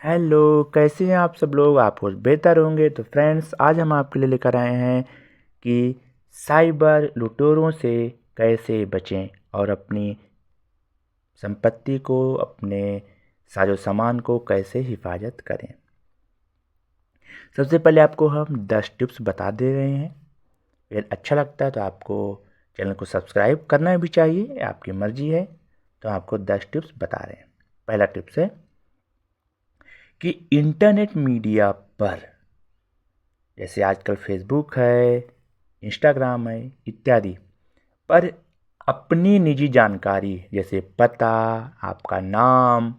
Hello, कैसे हैं आप सब लोग। आप कुछ बेहतर होंगे। तो फ्रेंड्स, आज हम आपके लिए लेकर आए हैं कि साइबर लुटेरों से कैसे बचें और अपनी संपत्ति को, अपने साजो सामान को कैसे हिफाजत करें। सबसे पहले आपको हम 10 टिप्स बता दे रहे हैं। अगर अच्छा लगता है तो आपको चैनल को सब्सक्राइब करना भी चाहिए, आपकी मर्जी है। तो आपको 10 टिप्स बता रहे हैं। पहला टिप्स है कि इंटरनेट मीडिया पर, जैसे आजकल फेसबुक है, इंस्टाग्राम है इत्यादि पर, अपनी निजी जानकारी जैसे पता, आपका नाम,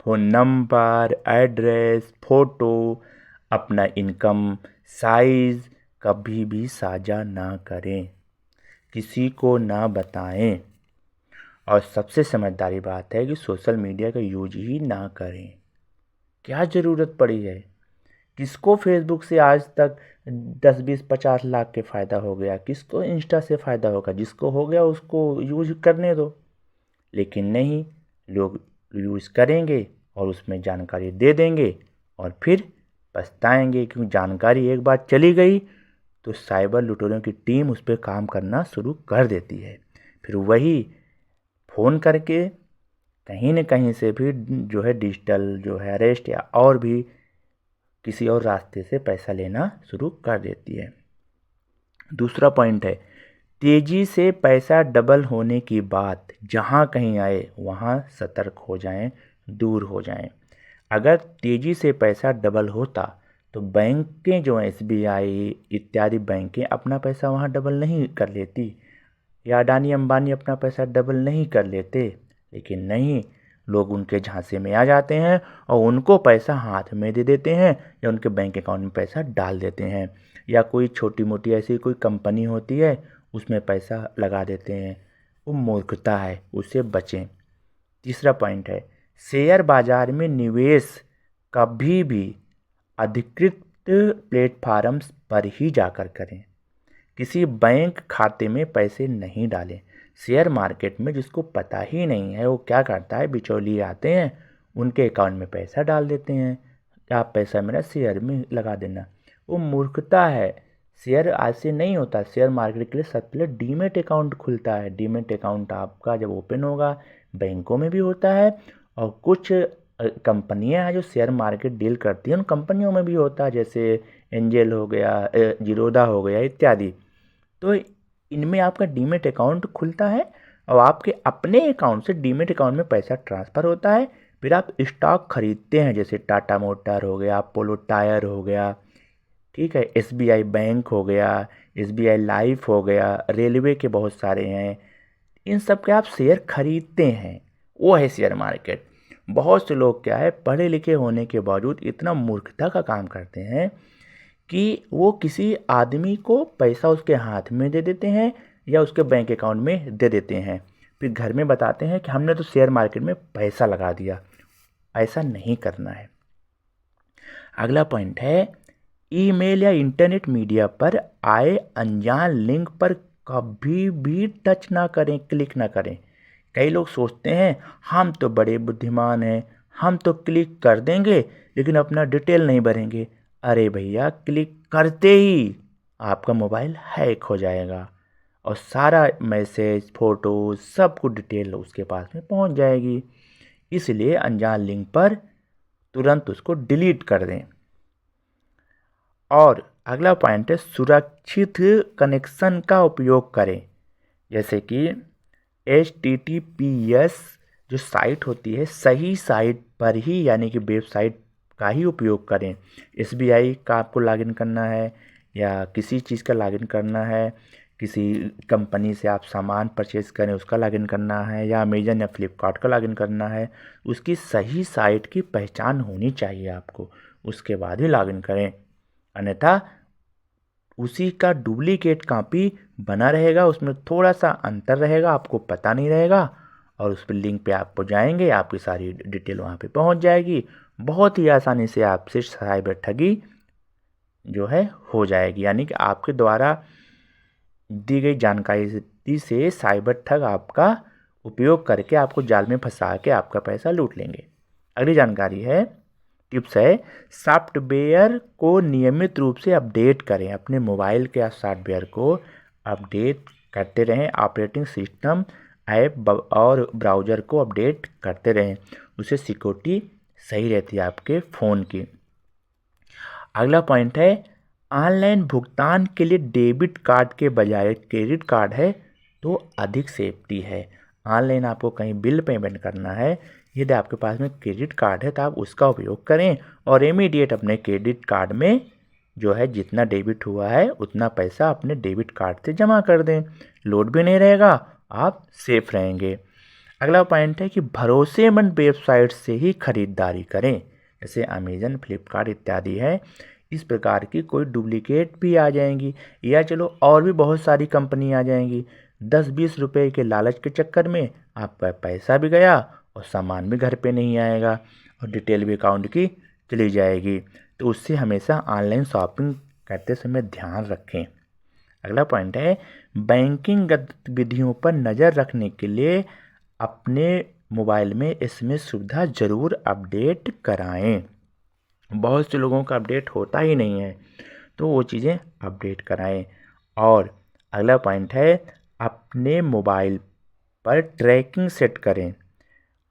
फ़ोन नंबर, एड्रेस, फ़ोटो, अपना इनकम साइज़ कभी भी साझा ना करें, किसी को ना बताएं। और सबसे समझदारी बात है कि सोशल मीडिया का यूज ही ना करें। क्या ज़रूरत पड़ी है? किसको फेसबुक से आज तक 10 20 50 लाख के फ़ायदा हो गया? किसको इंस्टा से फ़ायदा होगा? जिसको हो गया उसको यूज करने दो। लेकिन नहीं, लोग यूज करेंगे और उसमें जानकारी दे देंगे और फिर पछताएंगे, क्योंकि जानकारी एक बार चली गई तो साइबर लुटेरों की टीम उस पर काम करना शुरू कर देती है। फिर वही फ़ोन करके कहीं न कहीं से भी जो है डिजिटल जो है अरेस्ट या और भी किसी और रास्ते से पैसा लेना शुरू कर देती है। दूसरा पॉइंट है, तेजी से पैसा डबल होने की बात जहाँ कहीं आए वहाँ सतर्क हो जाएं, दूर हो जाएं। अगर तेजी से पैसा डबल होता तो बैंकें जो हैं, एसबीआई इत्यादि बैंकें अपना पैसा वहाँ डबल नहीं कर लेती, या अडानी अंबानी अपना पैसा डबल नहीं कर लेते। लेकिन नहीं, लोग उनके झांसे में आ जाते हैं और उनको पैसा हाथ में दे देते हैं या उनके बैंक अकाउंट में पैसा डाल देते हैं, या कोई छोटी मोटी ऐसी कोई कंपनी होती है उसमें पैसा लगा देते हैं। वो मूर्खता है, उससे बचें। तीसरा पॉइंट है, शेयर बाजार में निवेश कभी भी अधिकृत प्लेटफॉर्म्स पर ही जाकर करें। किसी बैंक खाते में पैसे नहीं डालें। शेयर मार्केट में जिसको पता ही नहीं है वो क्या करता है, बिचौलिए आते हैं, उनके अकाउंट में पैसा डाल देते हैं कि आप पैसा मेरा शेयर में लगा देना। वो मूर्खता है। शेयर आज से नहीं होता। शेयर मार्केट के लिए सबसे पहले डीमेट अकाउंट खुलता है। डीमेट अकाउंट आपका जब ओपन होगा, बैंकों में भी होता है और कुछ कंपनियां हैं जो शेयर मार्केट डील करती हैं, उन कंपनियों में भी होता है, जैसे एंजल हो गया, जीरोधा हो गया इत्यादि। तो इनमें आपका डीमेट अकाउंट खुलता है और आपके अपने अकाउंट से डीमेट अकाउंट में पैसा ट्रांसफ़र होता है। फिर आप स्टॉक खरीदते हैं, जैसे टाटा मोटर हो गया, अपोलो टायर हो गया, ठीक है, एसबीआई बैंक हो गया, एसबीआई लाइफ हो गया, रेलवे के बहुत सारे हैं। इन सब के आप शेयर खरीदते हैं, वो है शेयर मार्केट। बहुत से लोग क्या है, पढ़े लिखे होने के बावजूद इतना मूर्खता का काम करते हैं कि वो किसी आदमी को पैसा उसके हाथ में दे देते हैं या उसके बैंक अकाउंट में दे देते हैं, फिर घर में बताते हैं कि हमने तो शेयर मार्केट में पैसा लगा दिया। ऐसा नहीं करना है। अगला पॉइंट है, ईमेल या इंटरनेट मीडिया पर आए अनजान लिंक पर कभी भी टच ना करें, क्लिक ना करें। कई लोग सोचते हैं हम तो बड़े बुद्धिमान हैं, हम तो क्लिक कर देंगे लेकिन अपना डिटेल नहीं भरेंगे। अरे भैया, क्लिक करते ही आपका मोबाइल हैक हो जाएगा और सारा मैसेज, फोटो, सब कुछ डिटेल उसके पास में पहुंच जाएगी। इसलिए अनजान लिंक पर तुरंत उसको डिलीट कर दें। और अगला पॉइंट है, सुरक्षित कनेक्शन का उपयोग करें। जैसे कि HTTPS जो साइट होती है, सही साइट पर ही, यानी कि वेबसाइट का ही उपयोग करें। SBI का आपको लॉगिन करना है या किसी चीज़ का लॉगिन करना है, किसी कंपनी से आप सामान परचेज करें उसका लॉगिन करना है, या अमेजन या फ्लिपकार्ट का लॉगिन करना है, उसकी सही साइट की पहचान होनी चाहिए आपको, उसके बाद ही लॉगिन करें। अन्यथा उसी का डुप्लीकेट कॉपी बना रहेगा, उसमें थोड़ा सा अंतर रहेगा, आपको पता नहीं रहेगा, और उस पर लिंक पे आप जाएंगे, आपकी सारी डिटेल वहाँ पे पहुँच जाएगी। बहुत ही आसानी से आपसे साइबर ठगी जो है हो जाएगी, यानी कि आपके द्वारा दी गई जानकारी से साइबर ठग आपका उपयोग करके आपको जाल में फंसा के आपका पैसा लूट लेंगे। अगली जानकारी है, टिप्स है, सॉफ्टवेयर को नियमित रूप से अपडेट करें। अपने मोबाइल के सॉफ्टवेयर को अपडेट करते रहें। ऑपरेटिंग सिस्टम, ऐप और ब्राउज़र को अपडेट करते रहें, उससे सिक्योरिटी सही रहती है आपके फ़ोन की। अगला पॉइंट है, ऑनलाइन भुगतान के लिए डेबिट कार्ड के बजाय क्रेडिट कार्ड है तो अधिक सेफ्टी है। ऑनलाइन आपको कहीं बिल पेमेंट करना है, यदि आपके पास में क्रेडिट कार्ड है तो आप उसका उपयोग करें और इमीडिएट अपने क्रेडिट कार्ड में जो है जितना डेबिट हुआ है उतना पैसा अपने डेबिट कार्ड से जमा कर दें। लोड भी नहीं रहेगा, आप सेफ रहेंगे। अगला पॉइंट है कि भरोसेमंद वेबसाइट से ही खरीदारी करें, जैसे अमेजन, फ्लिपकार्ट इत्यादि है। इस प्रकार की कोई डुप्लीकेट भी आ जाएंगी या चलो और भी बहुत सारी कंपनी आ जाएंगी। 10-20 रुपए के लालच के चक्कर में आपका पैसा भी गया और सामान भी घर पे नहीं आएगा और डिटेल भी अकाउंट की चली जाएगी। तो उससे हमेशा ऑनलाइन शॉपिंग करते समय ध्यान रखें। अगला पॉइंट है, बैंकिंग गतिविधियों पर नज़र रखने के लिए अपने मोबाइल में एसएमएस सुविधा ज़रूर अपडेट कराएं। बहुत से लोगों का अपडेट होता ही नहीं है, तो वो चीज़ें अपडेट कराएं। और अगला पॉइंट है, अपने मोबाइल पर ट्रैकिंग सेट करें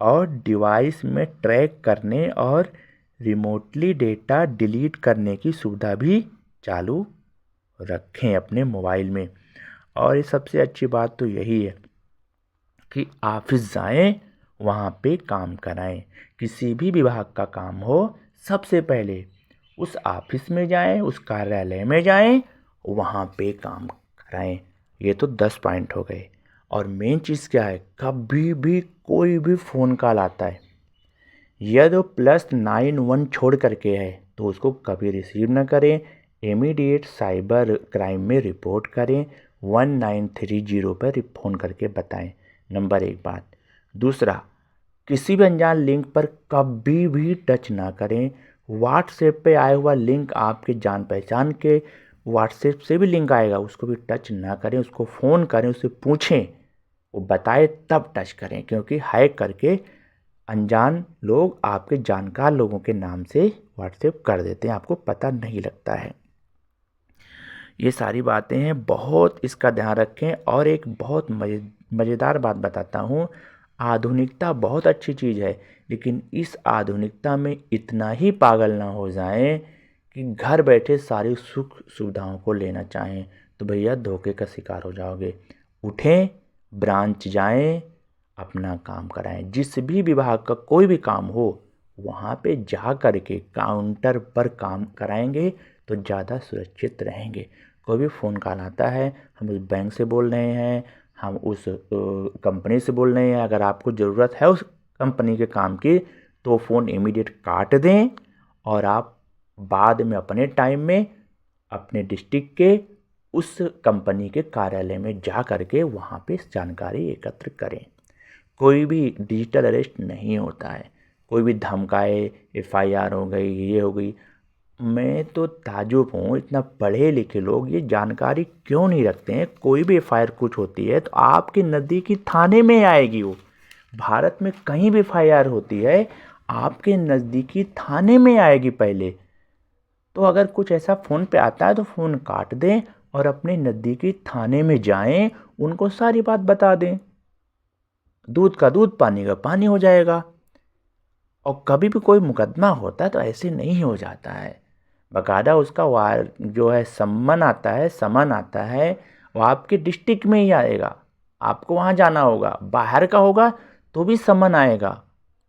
और डिवाइस में ट्रैक करने और रिमोटली डेटा डिलीट करने की सुविधा भी चालू रखें अपने मोबाइल में। और ये सबसे अच्छी बात तो यही है कि ऑफिस जाएं, वहाँ पे काम कराएं। किसी भी विभाग का काम हो, सबसे पहले उस ऑफिस में जाएं, उस कार्यालय में जाएं, वहाँ पे काम कराएं। ये तो 10 पॉइंट हो गए। और मेन चीज़ क्या है, कभी भी कोई भी फ़ोन कॉल आता है, यदि +91 छोड़ करके है तो उसको कभी रिसीव न करें। इमीडिएट साइबर क्राइम में रिपोर्ट करें, 1930 पर फ़ोन करके बताएं। नंबर 1 बात। दूसरा, किसी भी अनजान लिंक पर कभी भी टच ना करें। व्हाट्सएप पे आया हुआ लिंक, आपके जान पहचान के व्हाट्सएप से भी लिंक आएगा, उसको भी टच ना करें। उसको फ़ोन करें, उससे पूछें, वो बताए तब टच करें, क्योंकि हैक करके अनजान लोग आपके जानकार लोगों के नाम से व्हाट्सएप कर देते हैं, आपको पता नहीं लगता है। ये सारी बातें हैं, बहुत इसका ध्यान रखें। और एक बहुत मज़ेदार बात बताता हूँ, आधुनिकता बहुत अच्छी चीज़ है, लेकिन इस आधुनिकता में इतना ही पागल ना हो जाएं कि घर बैठे सारी सुख सुविधाओं को लेना चाहें, तो भैया धोखे का शिकार हो जाओगे। उठें, ब्रांच जाएं, अपना काम कराएं। जिस भी विभाग का कोई भी काम हो, वहाँ पे जा कर के काउंटर पर काम कराएंगे तो ज़्यादा सुरक्षित रहेंगे। कोई भी फ़ोन कॉल आता है, हम उस बैंक से बोल रहे हैं, हम उस कंपनी से बोल रहे हैं, अगर आपको ज़रूरत है उस कंपनी के काम की तो फ़ोन इमीडिएट काट दें और आप बाद में अपने टाइम में अपने डिस्ट्रिक्ट के उस कंपनी के कार्यालय में जा कर के वहाँ पे जानकारी एकत्र करें। कोई भी डिजिटल अरेस्ट नहीं होता है। कोई भी धमकाए, एफआईआर हो गई, ये हो गई, मैं तो ताज्जुब हूँ, इतना पढ़े लिखे लोग ये जानकारी क्यों नहीं रखते हैं। कोई भी एफआईआर कुछ होती है तो आपके नज़दीकी थाने में आएगी। वो भारत में कहीं भी एफआईआर होती है, आपके नज़दीकी थाने में आएगी पहले। तो अगर कुछ ऐसा फ़ोन पे आता है तो फ़ोन काट दें और अपने नज़दीकी थाने में जाएं, उनको सारी बात बता दें। दूध का दूध, पानी का पानी हो जाएगा। और कभी भी कोई मुकदमा होता है तो ऐसे नहीं हो जाता है, बाकायदा उसका वार जो है सम्मन आता है, वो आपके डिस्ट्रिक्ट में ही आएगा, आपको वहाँ जाना होगा। बाहर का होगा तो भी सम्मन आएगा।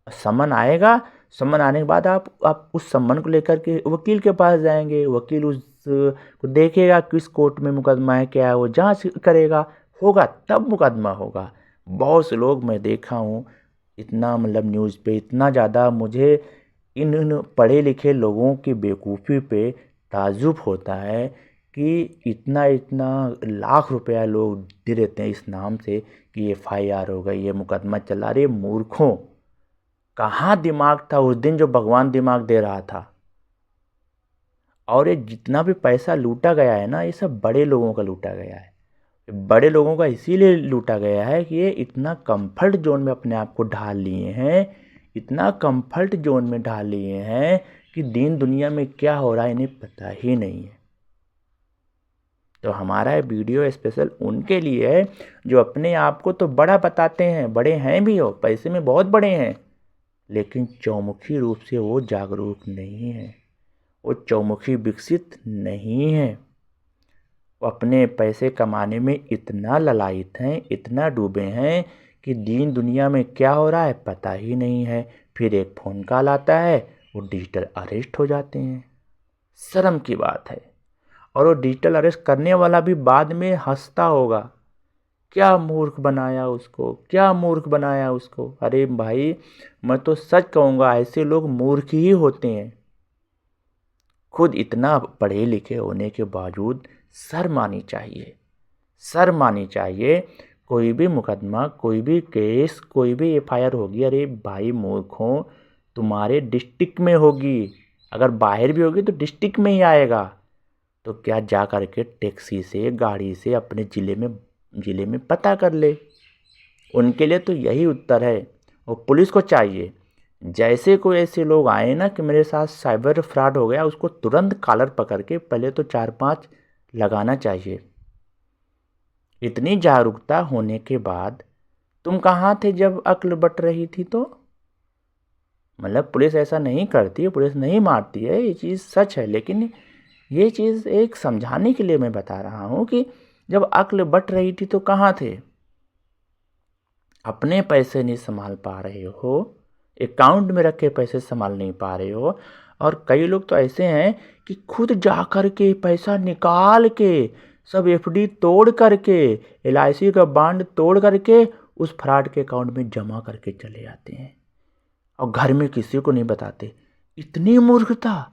सम्मन आने के बाद आप उस सम्मन को लेकर के वकील के पास जाएंगे। वकील उस को देखेगा किस कोर्ट में मुकदमा है, क्या है, वो जांच करेगा, होगा तब मुकदमा होगा। बहुत से लोग मैं देखा हूँ, इतना मतलब न्यूज़ पे इतना ज़्यादा मुझे इन पढ़े लिखे लोगों की बेवकूफ़ी पे ताज्जुब होता है कि इतना इतना लाख रुपया लोग दे देते हैं इस नाम से कि एफआईआर हो गई, ये मुकदमा चला। रहे मूर्खों, कहाँ दिमाग था उस दिन जो भगवान दिमाग दे रहा था। और ये जितना भी पैसा लूटा गया है ना, ये सब बड़े लोगों का लूटा गया है। बड़े लोगों का इसीलिए लूटा गया है कि ये इतना कंफर्ट जोन में अपने आप को ढाल लिए हैं, इतना कंफर्ट जोन में ढाल लिए हैं कि दीन दुनिया में क्या हो रहा है इन्हें पता ही नहीं है। तो हमारा वीडियो स्पेशल उनके लिए है जो अपने आप को तो बड़ा बताते हैं, बड़े हैं भी हो, पैसे में बहुत बड़े हैं, लेकिन चौमुखी रूप से वो जागरूक नहीं है, वो चौमुखी विकसित नहीं है। वो अपने पैसे कमाने में इतना ललायत हैं, इतना डूबे हैं कि दीन दुनिया में क्या हो रहा है पता ही नहीं है। फिर एक फ़ोन कॉल आता है, वो डिजिटल अरेस्ट हो जाते हैं। शर्म की बात है। और वो डिजिटल अरेस्ट करने वाला भी बाद में हंसता होगा, क्या मूर्ख बनाया उसको, क्या मूर्ख बनाया उसको। अरे भाई, मैं तो सच कहूँगा ऐसे लोग मूर्ख ही होते हैं। खुद इतना पढ़े लिखे होने के बावजूद शर्म आनी चाहिए, शर्म आनी चाहिए। कोई भी मुकदमा, कोई भी केस, कोई भी एफआईआर होगी, अरे भाई मूर्खों, तुम्हारे डिस्ट्रिक्ट में होगी, अगर बाहर भी होगी तो डिस्ट्रिक्ट में ही आएगा। तो क्या जा करके टैक्सी से, गाड़ी से अपने ज़िले में पता कर ले। उनके लिए तो यही उत्तर है। और पुलिस को चाहिए, जैसे कोई ऐसे लोग आए ना कि मेरे साथ साइबर फ्रॉड हो गया, उसको तुरंत कॉलर पकड़ के पहले तो 4-5 लगाना चाहिए। इतनी जागरूकता होने के बाद तुम कहाँ थे जब अक्ल बट रही थी? तो मतलब पुलिस ऐसा नहीं करती है, पुलिस नहीं मारती है, ये चीज़ सच है, लेकिन ये चीज़ एक समझाने के लिए मैं बता रहा हूँ कि जब अक्ल बट रही थी तो कहाँ थे? अपने पैसे नहीं संभाल पा रहे हो, अकाउंट में रखे पैसे संभाल नहीं पा रहे हो। और कई लोग तो ऐसे हैं कि खुद जा कर के पैसा निकाल के, सब एफडी तोड़ करके, एलआईसी का बॉन्ड तोड़ करके उस फ्रॉड के अकाउंट में जमा करके चले जाते हैं और घर में किसी को नहीं बताते। इतनी मूर्खता!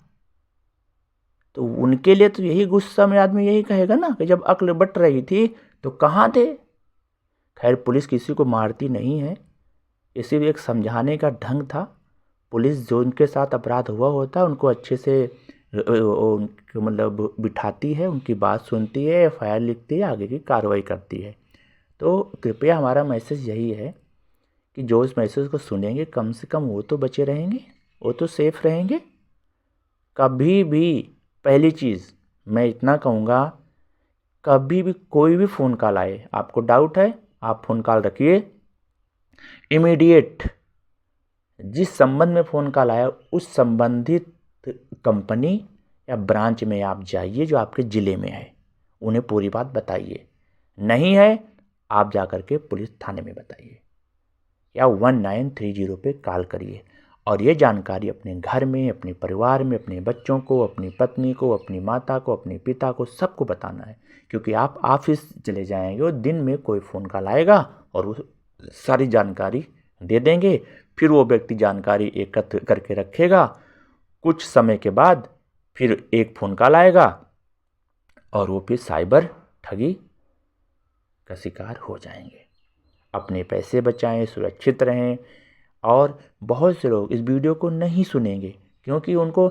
तो उनके लिए तो यही गुस्सा में आदमी यही कहेगा ना कि जब अक्ल बट रही थी तो कहाँ थे। खैर, पुलिस किसी को मारती नहीं है, इसी भी एक समझाने का ढंग था। पुलिस जो उनके साथ अपराध हुआ होता है उनको अच्छे से मतलब बिठाती है, उनकी बात सुनती है, एफआईआर लिखती है, आगे की कार्रवाई करती है। तो कृपया हमारा मैसेज यही है कि जो इस मैसेज को सुनेंगे कम से कम वो तो बचे रहेंगे, वो तो सेफ रहेंगे। कभी भी, पहली चीज़ मैं इतना कहूँगा, कभी भी कोई भी फ़ोन कॉल आए, आपको डाउट है, आप फ़ोन कॉल रखिए, इमीडिएट जिस संबंध में फ़ोन कॉल आया उस संबंधित कंपनी या ब्रांच में आप जाइए जो आपके ज़िले में है, उन्हें पूरी बात बताइए। नहीं है, आप जा कर के पुलिस थाने में बताइए या 1930 पे कॉल करिए। और ये जानकारी अपने घर में, अपने परिवार में, अपने बच्चों को, अपनी पत्नी को, अपनी माता को, अपने पिता को, सबको बताना है। क्योंकि आप ऑफिस चले जाएंगे और दिन में कोई फ़ोन कॉल आएगा और वो सारी जानकारी दे देंगे। फिर वो व्यक्ति जानकारी एकत्र करके रखेगा, कुछ समय के बाद फिर एक फ़ोन कॉल आएगा और वो फिर साइबर ठगी का शिकार हो जाएंगे। अपने पैसे बचाएं, सुरक्षित रहें। और बहुत से लोग इस वीडियो को नहीं सुनेंगे क्योंकि उनको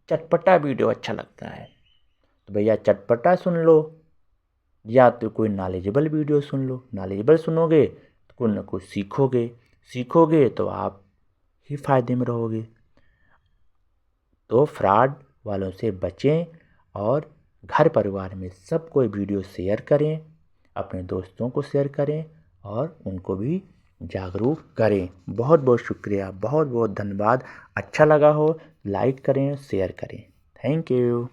चटपटा वीडियो अच्छा लगता है। तो भैया चटपटा सुन लो या तो कोई नॉलेजेबल वीडियो सुन लो। नॉलेजेबल सुनोगे तो कुछ ना कुछ सीखोगे तो आप ही फायदे में रहोगे। तो फ्रॉड वालों से बचें और घर परिवार में सबको वीडियो शेयर करें, अपने दोस्तों को शेयर करें और उनको भी जागरूक करें। बहुत बहुत शुक्रिया, बहुत बहुत धन्यवाद। अच्छा लगा हो लाइक करें, शेयर करें। Thank you.